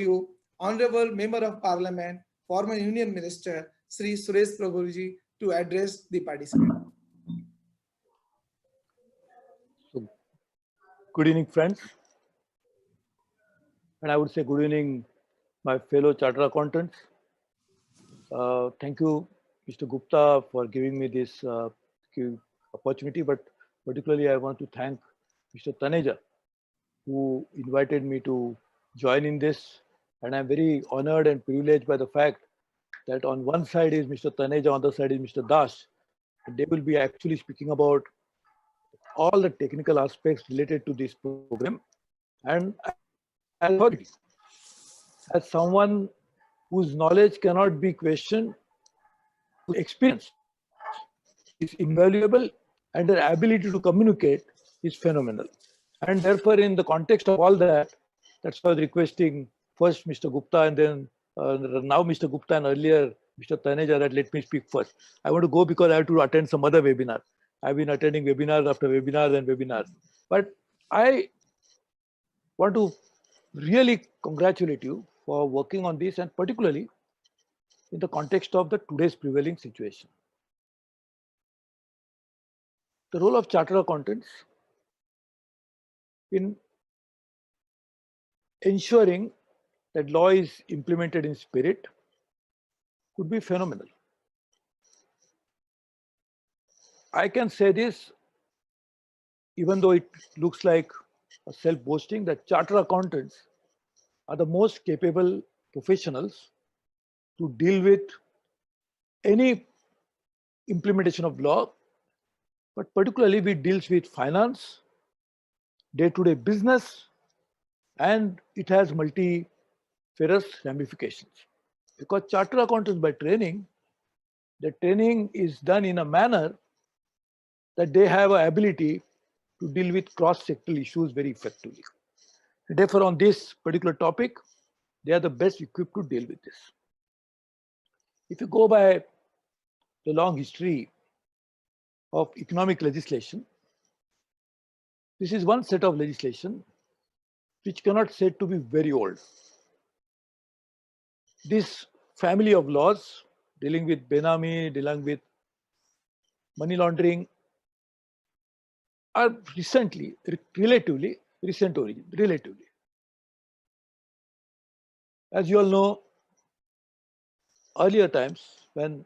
you, Honorable Member of Parliament, former Union Minister, Sri Suresh Prabhuji, to address the participant. So, good evening, friends. And I would say good evening, my fellow chartered accountants. Thank you, Mr. Gupta, for giving me this opportunity. But particularly, I want to thank Mr. Taneja, who invited me to join in this. And I'm very honored and privileged by the fact that on one side is Mr. Taneja, on the other side is Mr. Das. And they will be actually speaking about all the technical aspects related to this program. And as authority, as someone whose knowledge cannot be questioned, whose experience is invaluable, and their ability to communicate is phenomenal. And therefore, in the context of all that, that's why I was requesting first Mr. Gupta and then now Mr. Gupta and earlier Mr. Taneja that let me speak first. I want to go because I have to attend some other webinar. I've been attending webinars after webinars and webinars. But I want to really congratulate you for working on this, and particularly in the context of the today's prevailing situation. The role of chartered accountants in ensuring that law is implemented in spirit could be phenomenal. I can say this, even though it looks like a self-boasting, that chartered accountants are the most capable professionals to deal with any implementation of law, but particularly we deals with finance, day-to-day business, and it has multifarious ramifications. Because chartered accountants by training, the training is done in a manner that they have an ability to deal with cross-sectoral issues very effectively. And therefore, on this particular topic, they are the best equipped to deal with this. If you go by the long history of economic legislation, this is one set of legislation which cannot said to be very old. This family of laws dealing with Benami, dealing with money laundering are recently, relatively recent origin, relatively. As you all know, earlier times when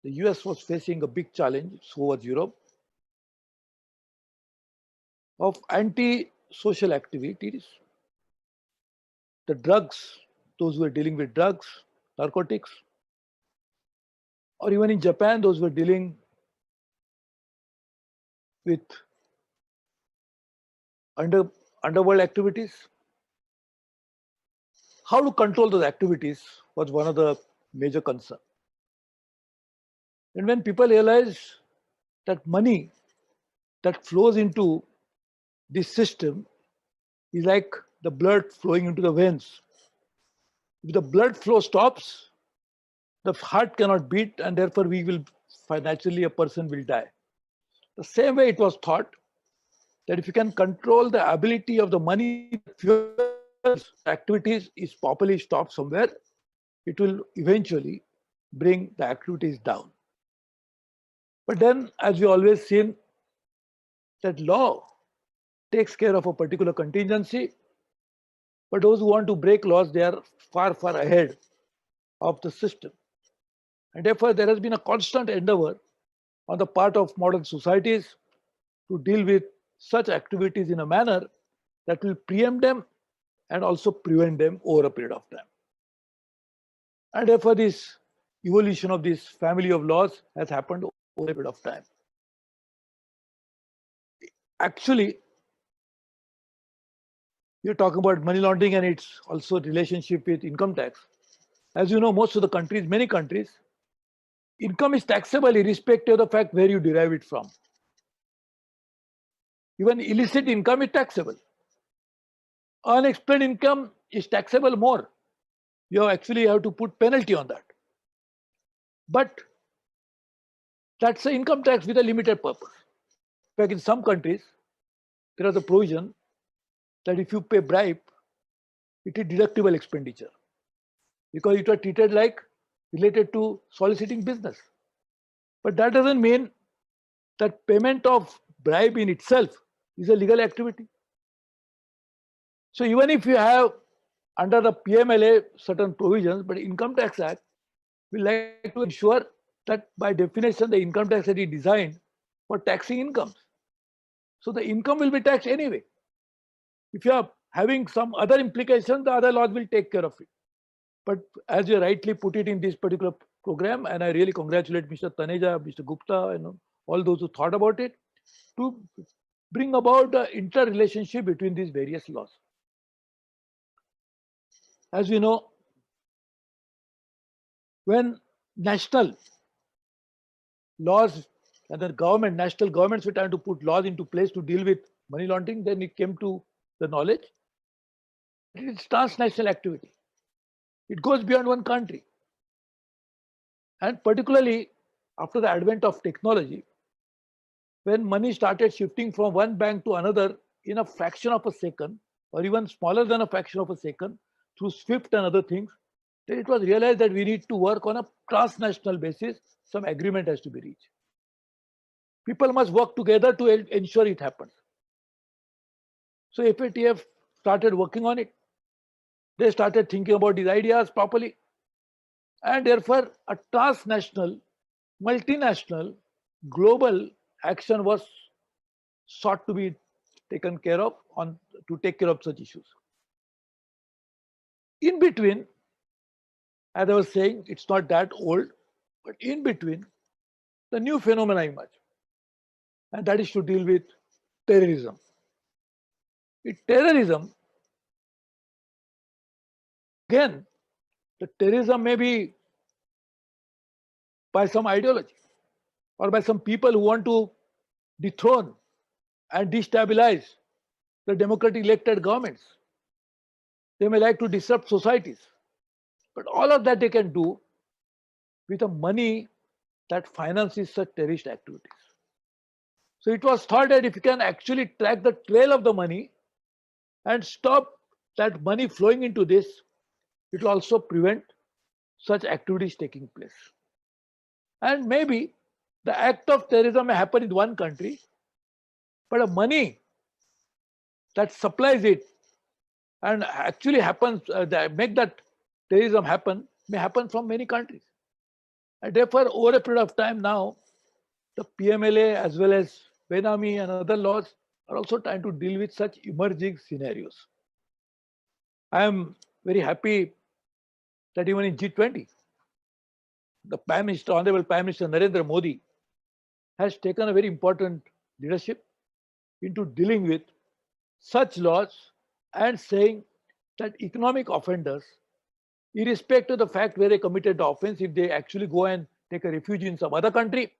the US was facing a big challenge, so was Europe, of anti-social activities, the drugs, those who were dealing with drugs, narcotics, or even in Japan, those who were dealing with underworld activities. How to control those activities was one of the major concerns. And when people realize that money that flows into this system is like the blood flowing into the veins. If the blood flow stops, the heart cannot beat, and therefore naturally a person will die. The same way it was thought that if you can control the ability of the money that fuels activities is properly stopped somewhere, it will eventually bring the activities down. But then, as we always seen, that law takes care of a particular contingency, but those who want to break laws, they are far, far ahead of the system. And therefore, there has been a constant endeavor on the part of modern societies to deal with such activities in a manner that will preempt them and also prevent them over a period of time. And therefore, this evolution of this family of laws has happened over a period of time. Actually, we're talking about money laundering and its also relationship with income tax. As you know, most of the countries, many countries, income is taxable irrespective of the fact where you derive it from. Even illicit income is taxable. Unexplained income is taxable more. You actually have to put penalty on that. But that's an income tax with a limited purpose. In fact, in some countries, there is a provision that if you pay bribe, it is deductible expenditure because it was treated like related to soliciting business. But that doesn't mean that payment of bribe in itself is a legal activity. So even if you have under the PMLA certain provisions, but Income Tax Act, we like to ensure that by definition the income tax act is designed for taxing incomes. So the income will be taxed anyway. If you are having some other implications, the other laws will take care of it. But as you rightly put it in this particular program, and I really congratulate Mr. Taneja, Mr. Gupta, and all those who thought about it, to bring about the interrelationship between these various laws. As we know, when national laws and the government, national governments were trying to put laws into place to deal with money laundering, then it came to the knowledge it's transnational activity. It goes beyond one country. And particularly after the advent of technology, when money started shifting from one bank to another in a fraction of a second, or even smaller than a fraction of a second, through SWIFT and other things, then it was realized that we need to work on a transnational basis. Some agreement has to be reached. People must work together to ensure it happens. So FATF started working on it. They started thinking about these ideas properly. And therefore, a transnational, multinational, global action was sought to be taken care of to take care of such issues. In between, as I was saying, it's not that old, but in between, the new phenomena emerged. And that is to deal with terrorism. Terrorism, again, the terrorism may be by some ideology or by some people who want to dethrone and destabilize the democratically elected governments. They may like to disrupt societies. But all of that they can do with the money that finances such terrorist activities. So it was thought that if you can actually track the trail of the money and stop that money flowing into this, it will also prevent such activities taking place. And maybe the act of terrorism may happen in one country, but the money that supplies it and actually happens, that make that terrorism happen, may happen from many countries. And therefore, over a period of time now, the PMLA as well as Benami and other laws are also trying to deal with such emerging scenarios. I am very happy that even in G20, the Prime Minister, Honorable Prime Minister Narendra Modi, has taken a very important leadership into dealing with such laws and saying that economic offenders, irrespective of the fact where they committed the offense, if they actually go and take a refuge in some other country,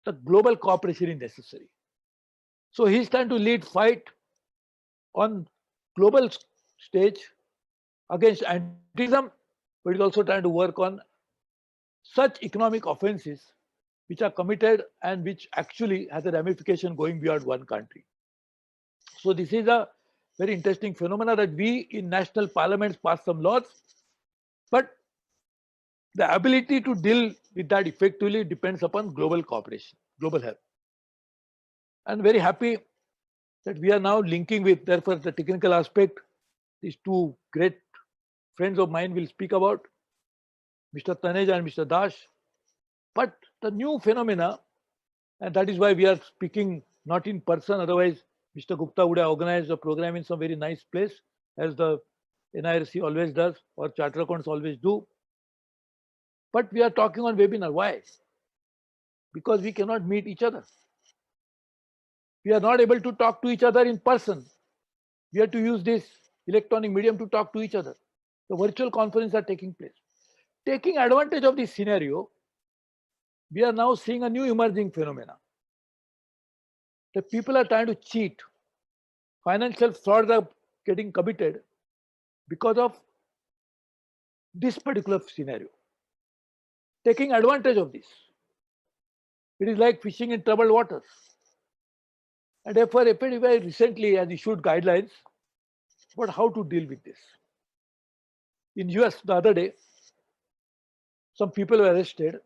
the global cooperation is necessary. So he's trying to lead fight on global stage against anti-terrorism, but he's also trying to work on such economic offenses which are committed and which actually has a ramification going beyond one country. So this is a very interesting phenomena that we in national parliaments pass some laws, but the ability to deal with that effectively depends upon global cooperation, global help. I'm very happy that we are now linking with, therefore, the technical aspect. These two great friends of mine will speak about, Mr. Taneja and Mr. Dash. But the new phenomena, and that is why we are speaking not in person, otherwise Mr. Gupta would have organized a program in some very nice place, as the NIRC always does, or charter accounts always do. But we are talking on webinar. Why? Because we cannot meet each other. We are not able to talk to each other in person. We have to use this electronic medium to talk to each other. The virtual conferences are taking place. Taking advantage of this scenario, we are now seeing a new emerging phenomena. The people are trying to cheat. Financial frauds are getting committed because of this particular scenario. Taking advantage of this. It is like fishing in troubled waters. And therefore, FATF recently has issued guidelines about how to deal with this. In US the other day, some people were arrested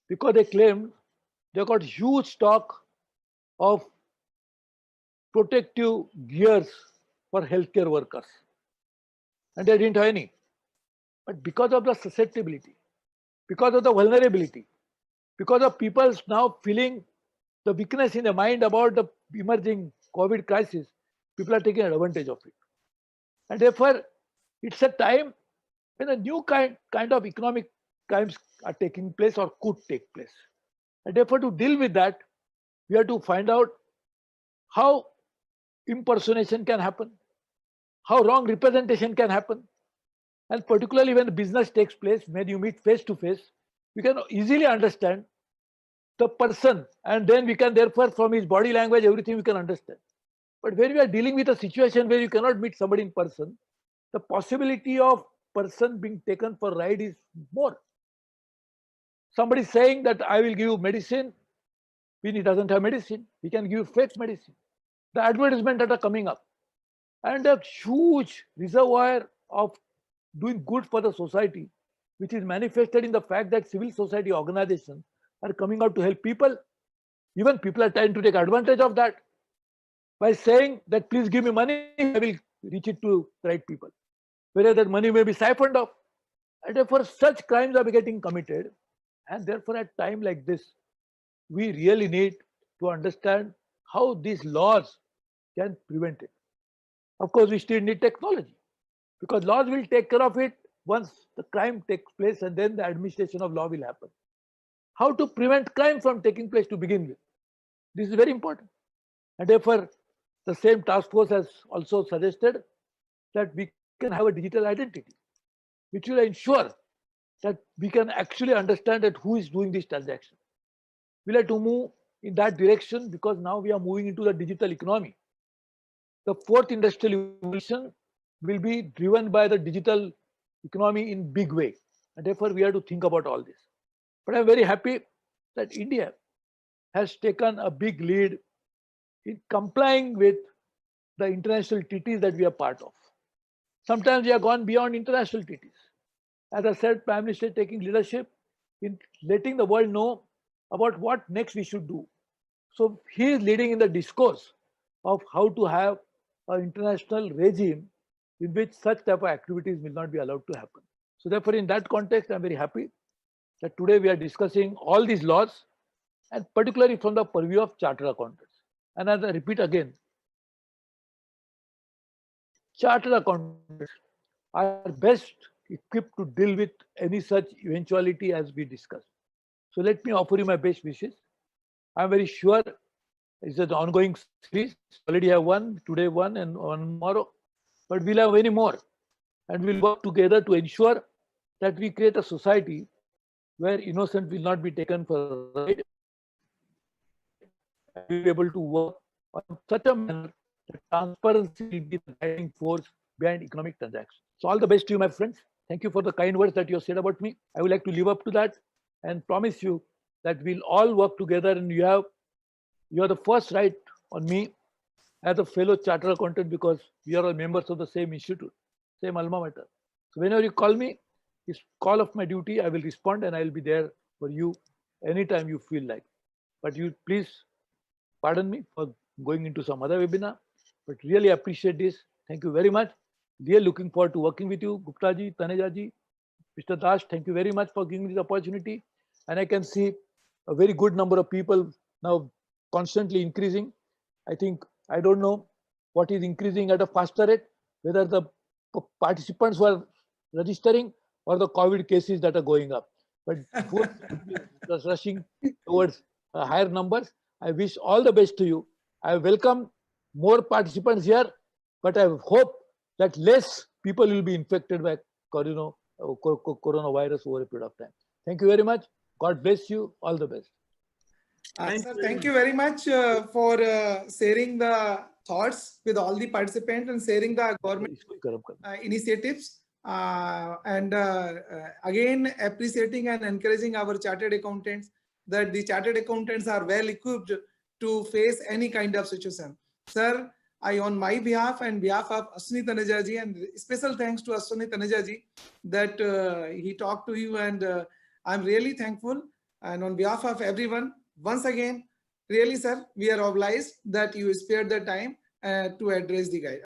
because they claimed they got huge stock of protective gears for healthcare workers, and they didn't have any. But because of the susceptibility, because of the vulnerability, because of people now feeling the weakness in the mind about the emerging COVID crisis, people are taking advantage of it. And therefore, it's a time when a new kind of economic crimes are taking place or could take place. And therefore, to deal with that, we have to find out how impersonation can happen, how wrong representation can happen. And particularly when business takes place, when you meet face to face, you can easily understand the person, and then we can therefore from his body language, everything we can understand. But when we are dealing with a situation where you cannot meet somebody in person, the possibility of person being taken for ride is more. Somebody saying that I will give you medicine, when he doesn't have medicine, he can give you fake medicine. The advertisement that are coming up, and a huge reservoir of doing good for the society, which is manifested in the fact that civil society organizations are coming out to help people. Even people are trying to take advantage of that by saying that please give me money, I will reach it to the right people. Whereas that money may be siphoned off. And therefore such crimes are getting committed. And therefore at time like this, we really need to understand how these laws can prevent it. Of course, we still need technology, because laws will take care of it once the crime takes place, and then the administration of law will happen. How to prevent crime from taking place to begin with? This is very important. And therefore, the same task force has also suggested that we can have a digital identity, which will ensure that we can actually understand that who is doing this transaction. We'll have to move in that direction, because now we are moving into the digital economy. The fourth industrial revolution will be driven by the digital economy in big way. And therefore, we have to think about all this. But I'm very happy that India has taken a big lead in complying with the international treaties that we are part of. Sometimes we have gone beyond international treaties. As I said, Prime Minister taking leadership in letting the world know about what next we should do. So he is leading in the discourse of how to have an international regime in which such type of activities will not be allowed to happen. So therefore, in that context, I'm very happy that today we are discussing all these laws, and particularly from the purview of chartered accountants. And as I repeat again, chartered accountants are best equipped to deal with any such eventuality as we discussed. So let me offer you my best wishes. I'm very sure it's an ongoing series. Already have one, today one, and one tomorrow. But we'll have many more. And we'll work together to ensure that we create a society where innocent will not be taken for a ride. We'll be able to work on such a manner that transparency will be the guiding force behind economic transactions. So all the best to you, my friends. Thank you for the kind words that you have said about me. I would like to live up to that and promise you that we'll all work together, and you are the first right on me as a fellow chartered accountant, because we are all members of the same institute, same alma mater. So whenever you call me, it's call of my duty, I will respond, and I will be there for you anytime you feel like. But you please pardon me for going into some other webinar, but really appreciate this. Thank you very much. Really looking forward to working with you, Gupta ji, Taneja ji, Mr. Das. Thank you very much for giving me the opportunity. And I can see a very good number of people now constantly increasing. I think, I don't know what is increasing at a faster rate, whether the participants who are registering or the COVID cases that are going up. But just rushing towards higher numbers. I wish all the best to you. I welcome more participants here, but I hope that less people will be infected by coronavirus over a period of time. Thank you very much. God bless you. All the best. Sir, thank you very much for sharing the thoughts with all the participants and sharing the government initiatives. And again, appreciating and encouraging our chartered accountants, that the chartered accountants are well equipped to face any kind of situation. Sir, I, on my behalf and behalf of Ashwini Taneja ji, and special thanks to Ashwini Taneja ji that he talked to you, and I'm really thankful. And on behalf of everyone, once again, really, sir, we are obliged that you spared the time to address the guide.